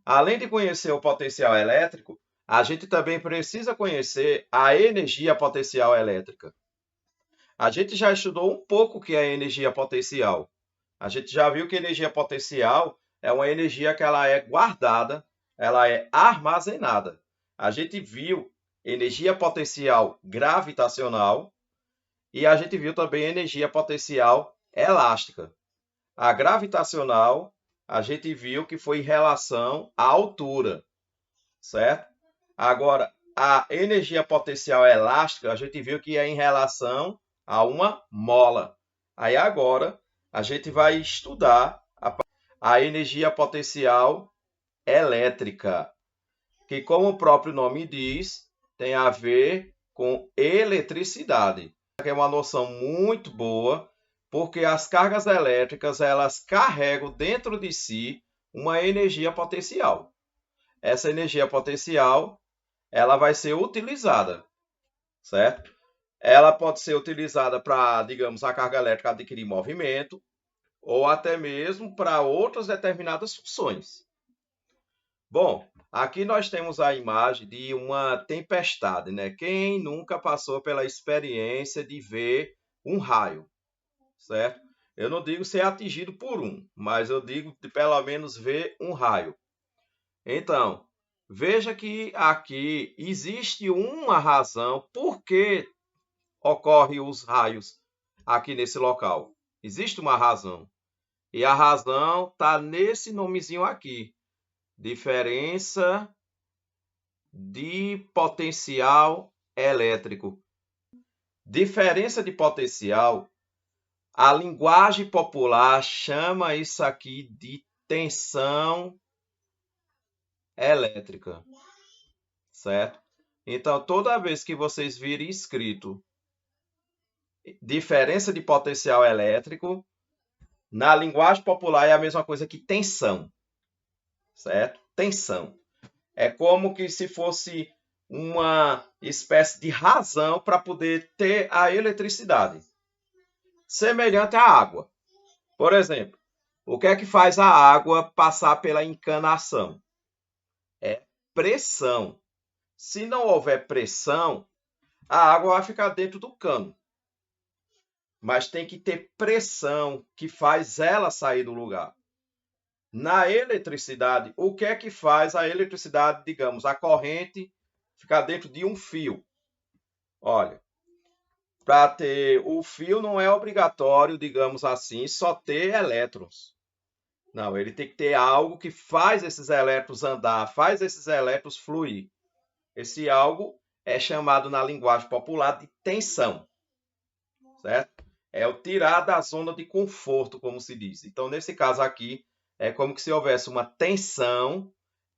Além de conhecer o potencial elétrico, a gente também precisa conhecer a energia potencial elétrica. A gente já estudou um pouco o que é energia potencial. A gente já viu que energia potencial é uma energia que ela é guardada, ela é armazenada. A gente viu energia potencial gravitacional e a gente viu também energia potencial elástica. A gravitacional, a gente viu que foi em relação à altura, certo? Agora, a energia potencial elástica, a gente viu que é em relação a uma mola. Aí agora, a gente vai estudar a energia potencial elétrica, que, como o próprio nome diz, tem a ver com eletricidade. É uma noção muito boa, porque as cargas elétricas elas carregam dentro de si uma energia potencial. Essa energia potencial ela vai ser utilizada, certo? Ela pode ser utilizada para, digamos, a carga elétrica adquirir movimento, ou até mesmo para outras determinadas funções. Bom, aqui nós temos a imagem de uma tempestade, né? Quem nunca passou pela experiência de ver um raio, certo? Eu não digo ser atingido por um, mas eu digo de pelo menos ver um raio. Então, veja que aqui existe uma razão por que ocorrem os raios aqui nesse local. Existe uma razão. E a razão está nesse nomezinho aqui. Diferença de potencial elétrico. Diferença de potencial, a linguagem popular chama isso aqui de tensão elétrica, certo? Então, toda vez que vocês virem escrito diferença de potencial elétrico, na linguagem popular é a mesma coisa que tensão, certo? Tensão. É como que se fosse uma espécie de razão para poder ter a eletricidade. Semelhante à água. Por exemplo, o que é que faz a água passar pela encanação? É pressão. Se não houver pressão, a água vai ficar dentro do cano. Mas tem que ter pressão que faz ela sair do lugar. Na eletricidade, o que é que faz a eletricidade, digamos, a corrente ficar dentro de um fio? Olha, para ter o fio não é obrigatório, digamos assim, só ter elétrons. Não, ele tem que ter algo que faz esses elétrons andar, faz esses elétrons fluir. Esse algo é chamado na linguagem popular de tensão, certo? É o tirar da zona de conforto, como se diz. Então, nesse caso aqui, é como se houvesse uma tensão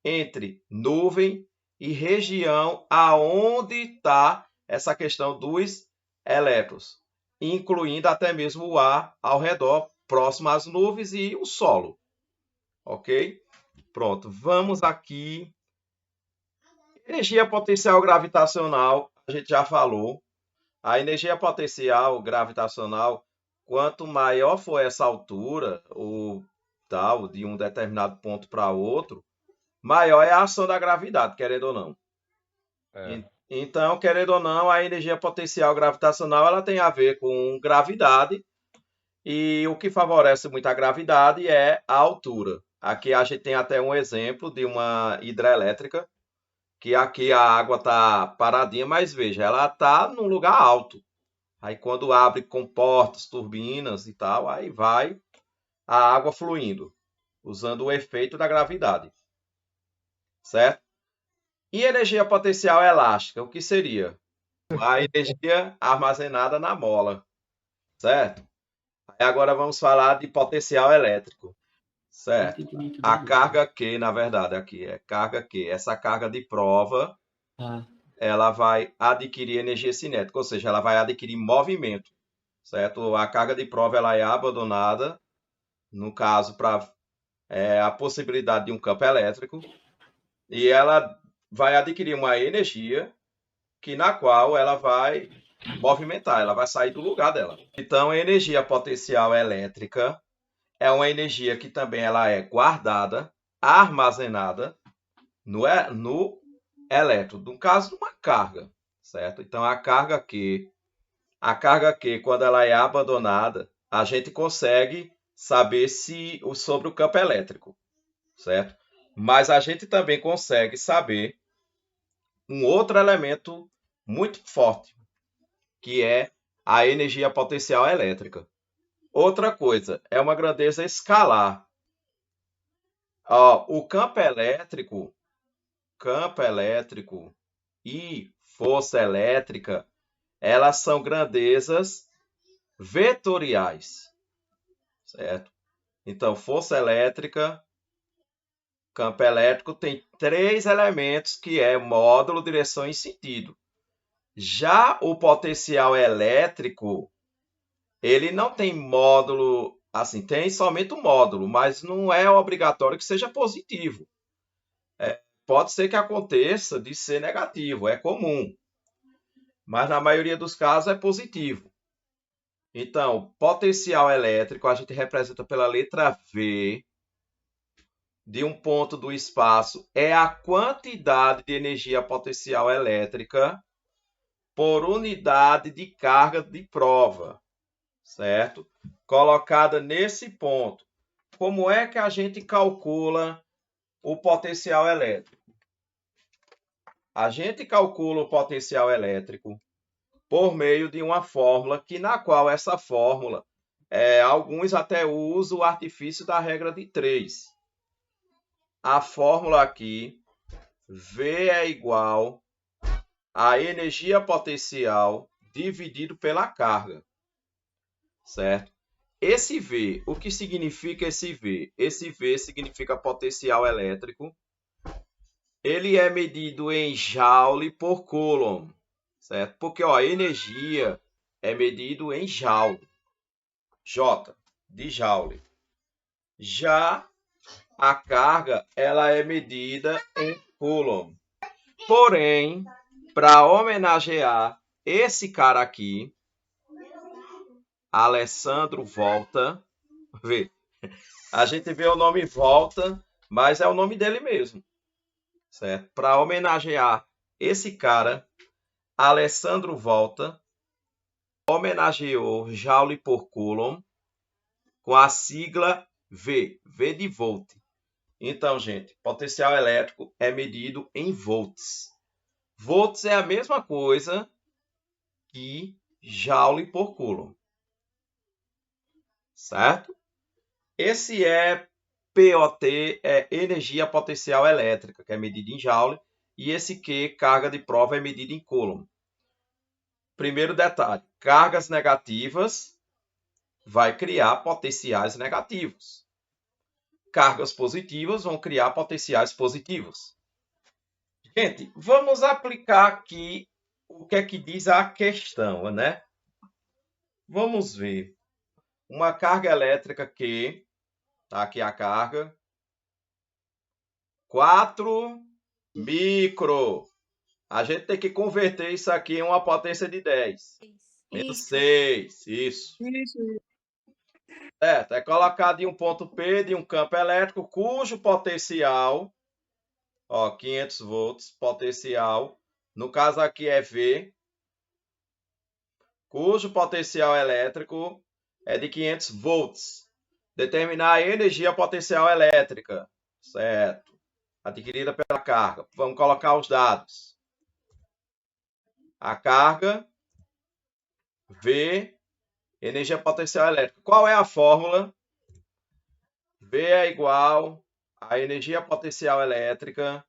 entre nuvem e região aonde está essa questão dos elétrons, incluindo até mesmo o ar ao redor, próximo às nuvens e o solo. Ok? Pronto, vamos aqui. Energia potencial gravitacional, a gente já falou. A energia potencial gravitacional, quanto maior for essa altura, ou tal, de um determinado ponto para outro, maior é a ação da gravidade, querendo ou não. Então, querendo ou não, a energia potencial gravitacional ela tem a ver com gravidade, e o que favorece muito a gravidade é a altura. Aqui a gente tem até um exemplo de uma hidrelétrica, que aqui a água está paradinha, mas veja, ela está num lugar alto. Aí quando abre comportas, turbinas e tal, aí vai a água fluindo, usando o efeito da gravidade. Certo? E energia potencial elástica, o que seria? A energia armazenada na mola. Certo? Aí agora vamos falar de potencial elétrico. Certo? A carga Q, na verdade, aqui é carga Q. Essa carga de prova, ela vai adquirir energia cinética, ou seja, ela vai adquirir movimento, certo? A carga de prova ela é abandonada, no caso, para a possibilidade de um campo elétrico, e ela vai adquirir uma energia na qual ela vai movimentar, ela vai sair do lugar dela. Então, a energia potencial elétrica é uma energia que também ela é guardada, armazenada no elétron, no caso de uma carga, certo? Então a carga Q, quando ela é abandonada, a gente consegue saber sobre o campo elétrico, certo? Mas a gente também consegue saber um outro elemento muito forte, que é a energia potencial elétrica. Outra coisa, é uma grandeza escalar. Ó, o campo elétrico e força elétrica, elas são grandezas vetoriais, certo? Então, força elétrica, campo elétrico tem 3 elementos, que é módulo, direção e sentido. Já o potencial elétrico, ele não tem módulo, assim, tem somente um módulo, mas não é obrigatório que seja positivo. Pode ser que aconteça de ser negativo, é comum, mas na maioria dos casos é positivo. Então, potencial elétrico a gente representa pela letra V de um ponto do espaço, é a quantidade de energia potencial elétrica por unidade de carga de prova, certo? Colocada nesse ponto. Como é que a gente calcula o potencial elétrico? A gente calcula o potencial elétrico por meio de uma fórmula, na qual essa fórmula, alguns até usam o artifício da regra de 3. A fórmula aqui, V é igual a energia potencial dividido pela carga, certo? Esse V, o que significa esse V? Esse V significa potencial elétrico. Ele é medido em joule por coulomb, certo? Porque ó, a energia é medido em joule. J, de joule. Já a carga, ela é medida em coulomb. Porém, para homenagear esse cara aqui, Alessandro Volta, vê, a gente vê o nome Volta, mas é o nome dele mesmo, certo? Para homenagear esse cara, Alessandro Volta homenageou Joule por Coulomb com a sigla V, V de volt. Então, gente, potencial elétrico é medido em volts. Volts é a mesma coisa que Joule por Coulomb, certo? Esse é POT, é energia potencial elétrica, que é medida em Joule, e esse Q, carga de prova, é medida em Coulomb. Primeiro detalhe, cargas negativas vai criar potenciais negativos. Cargas positivas vão criar potenciais positivos. Gente, vamos aplicar aqui o que é que diz a questão, né? Vamos ver. Uma carga elétrica Q, tá aqui a carga, 4 micro. A gente tem que converter isso aqui em uma potência de 10. Menos 6, isso. Certo, é colocado em um ponto P de um campo elétrico cujo potencial, ó, 500 volts, potencial, no caso aqui é V, cujo potencial elétrico é de 500 volts. Determinar a energia potencial elétrica, certo, adquirida pela carga. Vamos colocar os dados. A carga, V, energia potencial elétrica. Qual é a fórmula? V é igual a energia potencial elétrica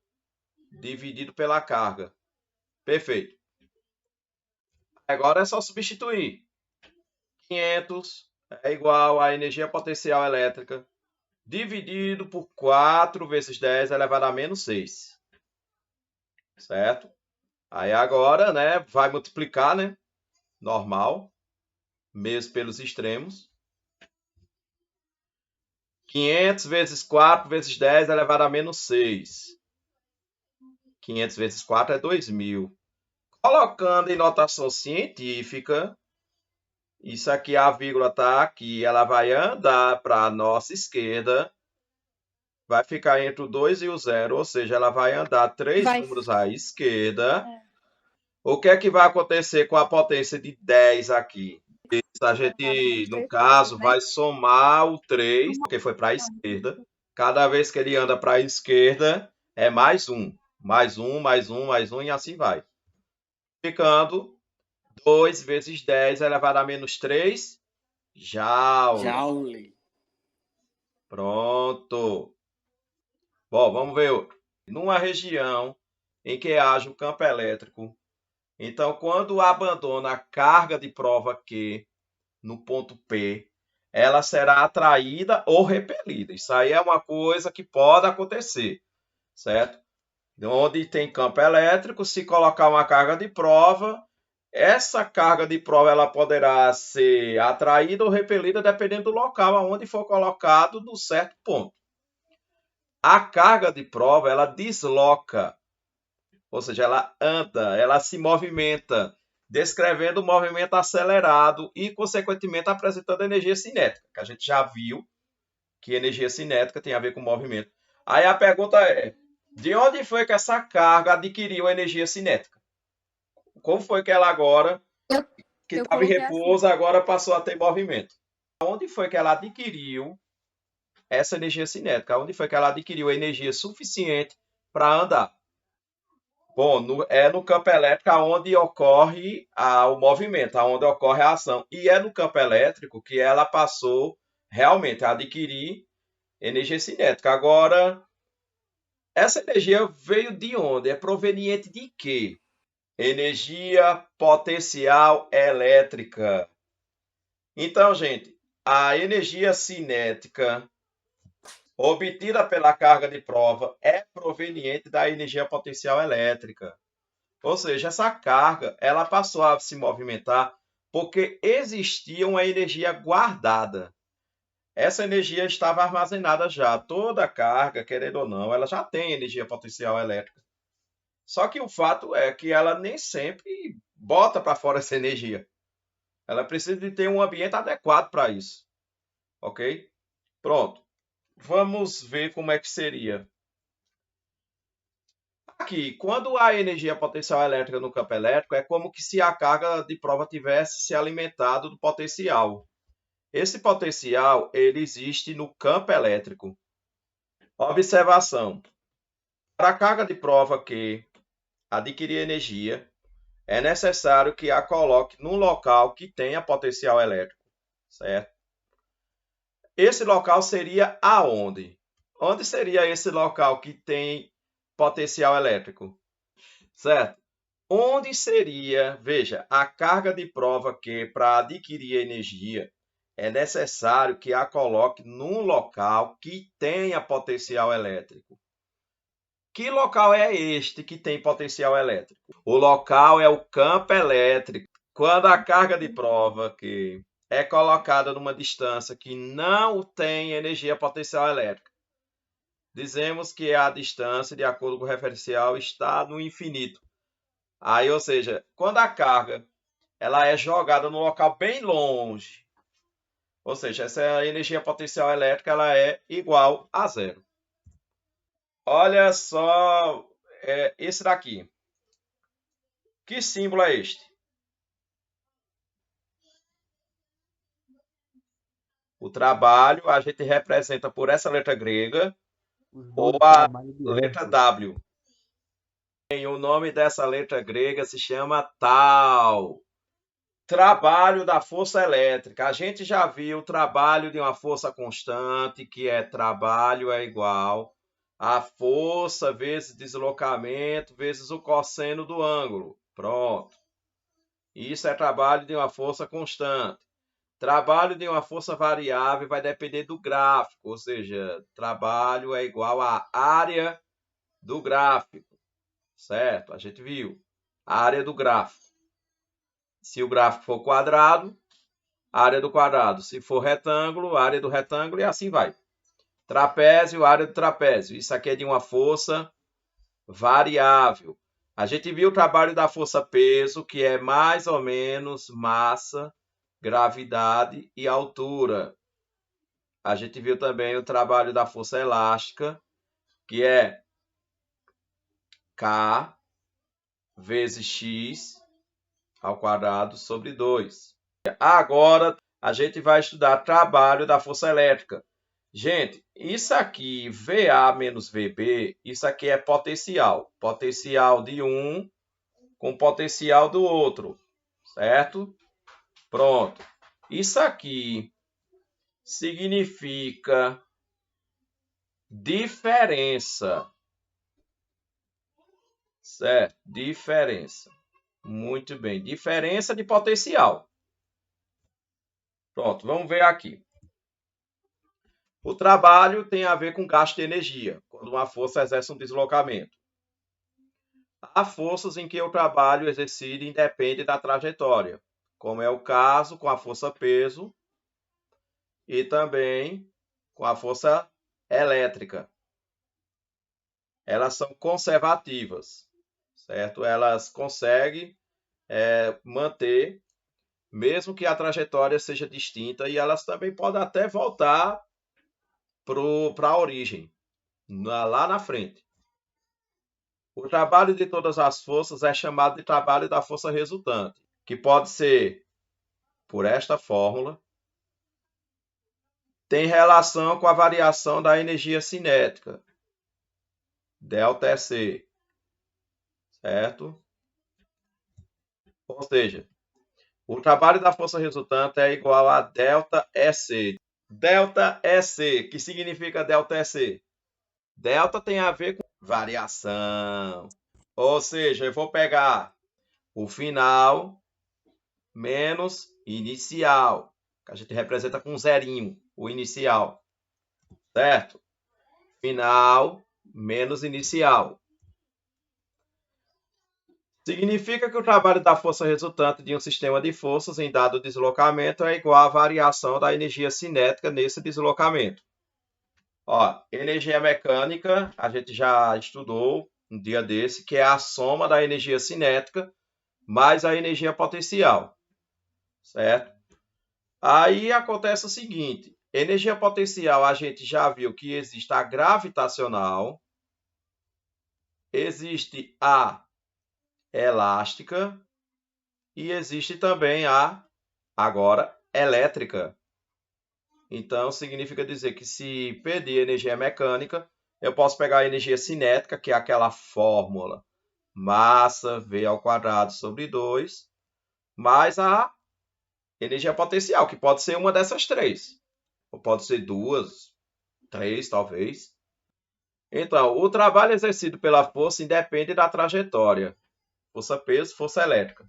dividido pela carga. Perfeito. Agora é só substituir. 500 é igual a energia potencial elétrica dividido por 4 vezes 10 elevado a menos 6. Certo? Aí agora, né, vai multiplicar, né? Normal, mesmo pelos extremos. 500 vezes 4 vezes 10 elevado a menos 6. 500 vezes 4 é 2.000. Colocando em notação científica, isso aqui, a vírgula está aqui, ela vai andar para a nossa esquerda, vai ficar entre o 2 e o 0, ou seja, ela vai andar 3 números à esquerda. O que é que vai acontecer com a potência de 10 aqui? A gente, no caso, vai somar o 3, porque foi para a esquerda. Cada vez que ele anda para a esquerda, é mais 1. Mais 1, mais 1, mais 1 e assim vai. Ficando 2 vezes 10 elevado a menos 3 joule. Pronto. Bom, vamos ver outro. Numa região em que haja um campo elétrico, então, quando abandona a carga de prova Q no ponto P, ela será atraída ou repelida. Isso aí é uma coisa que pode acontecer, certo? Onde tem campo elétrico, se colocar uma carga de prova, essa carga de prova ela poderá ser atraída ou repelida dependendo do local aonde for colocado no certo ponto. A carga de prova ela desloca, ou seja, ela anda, ela se movimenta, descrevendo o movimento acelerado e, consequentemente, apresentando energia cinética, que a gente já viu que energia cinética tem a ver com movimento. Aí a pergunta é, de onde foi que essa carga adquiriu energia cinética? Como foi que ela agora, que estava em repouso, agora passou a ter movimento? Onde foi que ela adquiriu essa energia cinética? Onde foi que ela adquiriu energia suficiente para andar? Bom, é no campo elétrico onde ocorre o movimento, onde ocorre a ação. E é no campo elétrico que ela passou realmente a adquirir energia cinética. Agora, essa energia veio de onde? É proveniente de quê? Energia potencial elétrica. Então, gente, a energia cinética obtida pela carga de prova é proveniente da energia potencial elétrica. Ou seja, essa carga ela passou a se movimentar porque existia uma energia guardada. Essa energia estava armazenada já. Toda carga, querendo ou não, ela já tem energia potencial elétrica. Só que o fato é que ela nem sempre bota para fora essa energia. Ela precisa de ter um ambiente adequado para isso. Ok? Pronto. Vamos ver como é que seria. Aqui, quando há energia potencial elétrica no campo elétrico, é como que se a carga de prova tivesse se alimentado do potencial. Esse potencial, ele existe no campo elétrico. Observação. Para a carga de prova que adquirir energia, é necessário que a coloque num local que tenha potencial elétrico, certo? Esse local seria aonde? Onde seria esse local que tem potencial elétrico? Certo? Onde seria, veja, a carga de prova que para adquirir energia é necessário que a coloque num local que tenha potencial elétrico. Que local é este que tem potencial elétrico? O local é o campo elétrico. Quando a carga de prova que é colocada numa distância que não tem energia potencial elétrica, dizemos que a distância, de acordo com o referencial, está no infinito. Aí, ou seja, quando a carga ela é jogada num local bem longe, ou seja, essa energia potencial elétrica ela é igual a zero. Olha só esse daqui. Que símbolo é este? O trabalho a gente representa por essa letra grega ou a letra W. E o nome dessa letra grega se chama tal. Trabalho da força elétrica. A gente já viu o trabalho de uma força constante, que é trabalho é igual a força vezes deslocamento vezes o cosseno do ângulo. Pronto. Isso é trabalho de uma força constante. Trabalho de uma força variável vai depender do gráfico, ou seja, trabalho é igual à área do gráfico, certo? A gente viu. A área do gráfico. Se o gráfico for quadrado, área do quadrado. Se for retângulo, área do retângulo e assim vai. Trapézio, área do trapézio. Isso aqui é de uma força variável. A gente viu o trabalho da força peso, que é mais ou menos massa, gravidade e altura. a gente viu também o trabalho da força elástica, que é K vezes X ao quadrado sobre 2. Agora, a gente vai estudar trabalho da força elétrica. Gente, isso aqui, VA menos VB, isso aqui é potencial. Potencial de um com potencial do outro, certo? Pronto. Isso aqui significa diferença, certo? Diferença. Muito bem. Diferença de potencial. Pronto, vamos ver aqui. O trabalho tem a ver com gasto de energia, quando uma força exerce um deslocamento. Há forças em que o trabalho exercido independe da trajetória, como é o caso com a força-peso e também com a força elétrica. Elas são conservativas, certo? Elas conseguem manter, mesmo que a trajetória seja distinta, e elas também podem até voltar para a origem, lá na frente. O trabalho de todas as forças é chamado de trabalho da força resultante, que pode ser por esta fórmula, tem relação com a variação da energia cinética, ΔC, certo? Ou seja, o trabalho da força resultante é igual a ΔEC. ΔEC, que significa ΔEC? Delta tem a ver com variação. Ou seja, eu vou pegar o final menos inicial, que a gente representa com um zerinho, o inicial, certo? Final menos inicial. Significa que o trabalho da força resultante de um sistema de forças em dado deslocamento é igual à variação da energia cinética nesse deslocamento. Ó, energia mecânica, a gente já estudou um dia desse, que é a soma da energia cinética mais a energia potencial, certo? Aí acontece o seguinte, energia potencial a gente já viu que existe a gravitacional, existe a elástica e existe também a, agora, elétrica. Então, significa dizer que se pedir energia mecânica, eu posso pegar a energia cinética, que é aquela fórmula massa V ao quadrado sobre 2, mais a energia potencial, que pode ser uma dessas três. Ou pode ser duas, três, talvez. Então, o trabalho exercido pela força independe da trajetória. Força-peso, força elétrica.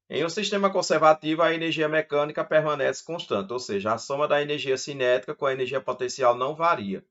Em um sistema conservativo, a energia mecânica permanece constante, ou seja, a soma da energia cinética com a energia potencial não varia.